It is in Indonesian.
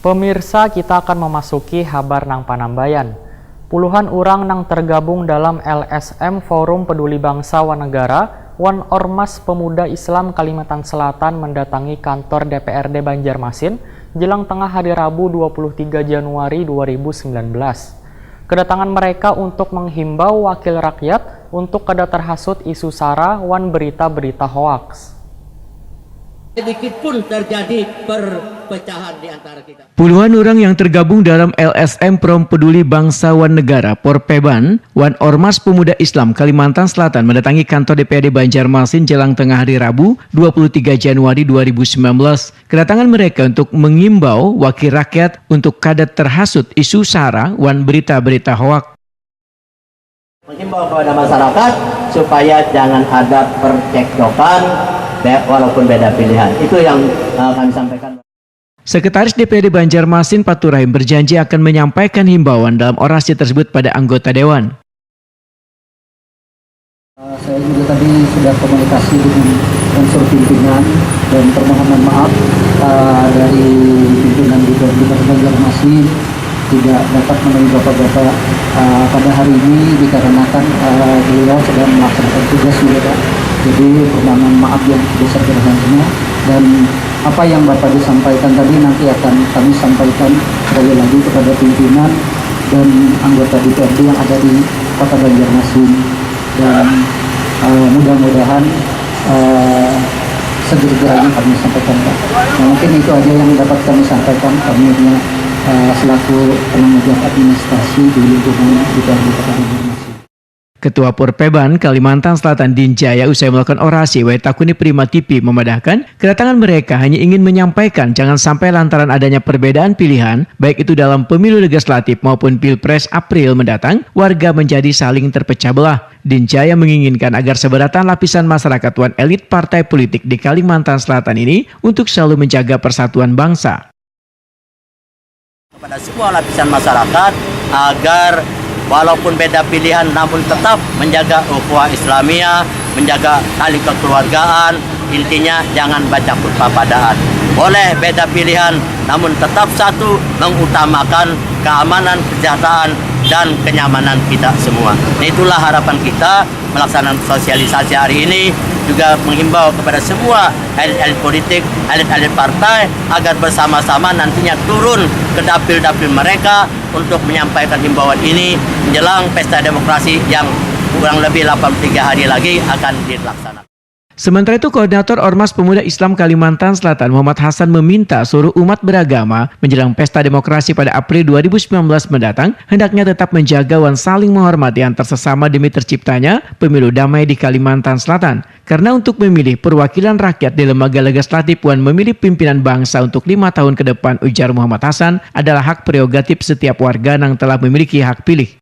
Pemirsa, kita akan memasuki habar nang Panambayan. Puluhan orang nang tergabung dalam LSM Forum Peduli Bangsa Wan Negara, Wan Ormas Pemuda Islam Kalimantan Selatan mendatangi kantor DPRD Banjarmasin jelang tengah hari Rabu 23 Januari 2019. Kedatangan mereka untuk menghimbau wakil rakyat untuk kada terhasut isu sara wan berita-berita hoaks. Sedikit pun terjadi perpecahan di antara kita. Puluhan orang yang tergabung dalam LSM Forum Peduli Bangsa Wan Negara Porpeban, Wan Ormas Pemuda Islam Kalimantan Selatan mendatangi kantor DPRD Banjarmasin jelang tengah hari Rabu 23 Januari 2019. Kedatangan mereka untuk mengimbau wakil rakyat untuk kada terhasut isu sara wan berita-berita hoak. Menghimbau kepada masyarakat supaya jangan ada percekcokan walaupun beda pilihan. Itu yang kami sampaikan. Sekretaris DPRD Banjarmasin Paturahim berjanji akan menyampaikan himbauan dalam orasi tersebut pada anggota Dewan. Saya juga tadi sudah komunikasi dengan unsur pimpinan dan permohonan maaf dari pimpinan DPRD Banjarmasin tidak dapat menemui bapak-bapak pada hari ini dikarenakan beliau sedang melaksanakan tugas juga. Jadi permohonan maaf yang sebesar-besarnya, dan apa yang Bapak disampaikan tadi nanti akan kami sampaikan sekali lagi kepada pimpinan dan anggota DPRD yang ada di Kota Banjarmasin, dan mudah-mudahan segera-geranya kami sampaikan, Pak. Nah, mungkin itu aja yang dapat kami sampaikan. Kami selaku penanggung jawab administrasi di lingkungan DPRD Kota Banjarmasin. Ketua Porpeban Kalimantan Selatan Dinjaya usai melakukan orasi Waitakuni Prima TV memadahkan kedatangan mereka hanya ingin menyampaikan jangan sampai lantaran adanya perbedaan pilihan baik itu dalam pemilu legislatif maupun pilpres April mendatang warga menjadi saling terpecah belah. Dinjaya menginginkan agar seberatan lapisan masyarakat wan elit partai politik di Kalimantan Selatan ini untuk selalu menjaga persatuan bangsa. Kepada semua lapisan masyarakat agar walaupun beda pilihan namun tetap menjaga ukhuwah Islamiyah, menjaga tali kekeluargaan, intinya jangan baca perpapadaan. Boleh beda pilihan namun tetap satu, mengutamakan keamanan, kesejahteraan, dan kenyamanan kita semua. Nah, itulah harapan kita melaksanakan sosialisasi hari ini, juga menghimbau kepada semua elit-elit politik, elit-elit partai agar bersama-sama nantinya turun ke dapil-dapil mereka untuk menyampaikan himbauan ini menjelang pesta demokrasi yang kurang lebih 83 hari lagi akan dilaksanakan. Sementara itu, Koordinator Ormas Pemuda Islam Kalimantan Selatan Muhammad Hasan meminta seluruh umat beragama menjelang pesta demokrasi pada April 2019 mendatang hendaknya tetap menjaga dan saling menghormati antar sesama demi terciptanya pemilu damai di Kalimantan Selatan. Karena untuk memilih perwakilan rakyat di lembaga legislatif dan memilih pimpinan bangsa untuk 5 tahun ke depan, ujar Muhammad Hasan, adalah hak prerogatif setiap warga yang telah memiliki hak pilih.